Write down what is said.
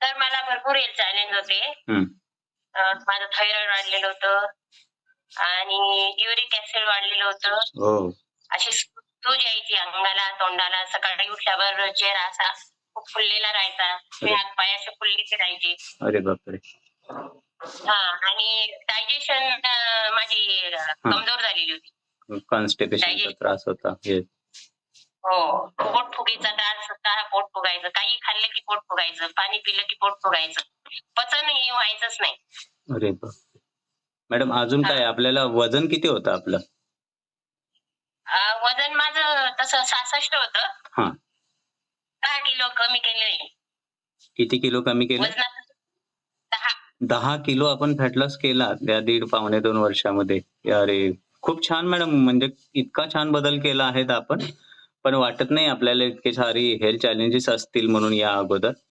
तर मला भरपूर हेल्थ चॅलेंज होते. हं. माझं थायरॉइड वाढलेलं होतं आणि युरिक ॲसिड वाढलेलं होतं. हो. अशी सूज यायची अंगाला, तोंडाला. सकाळी उठल्यावर चेहरा असा खूप फुललेला राहायचा. अरे! हात-पाय असे फुललेले राहायचे. अरे बापरे! आणि डायजेशन माझी हां. कमजोर झालेली होती. कॉन्स्टिपेशनचा त्रास होता. येस. हो. पोट फुगीचा त्रास होता. पोट फुगायचं. काही खाल्लं की पोट फुगायचं. पाणी पिलं की पोट फुगायचं. पचन हे व्हायचंच नाही. अरे बापरे! मॅडम अजून काय आपल्याला वजन किती होतं आपलं? वजन माझं तसं 66 होतं. हां. 10 किलो कमी केलंय. किती किलो कमी केलं? वजनात 10. 10 किलो आपण फॅट लॉस केला त्या दीड पावणे 2 वर्षामध्ये. अरे! खूप छान मॅडम म्हणजे इतका छान बदल केला आहेत आपण. पण वाटत नाही आपल्याला इतके सारी हेल्थ चॅलेंजेस असतील म्हणून या अगोदर.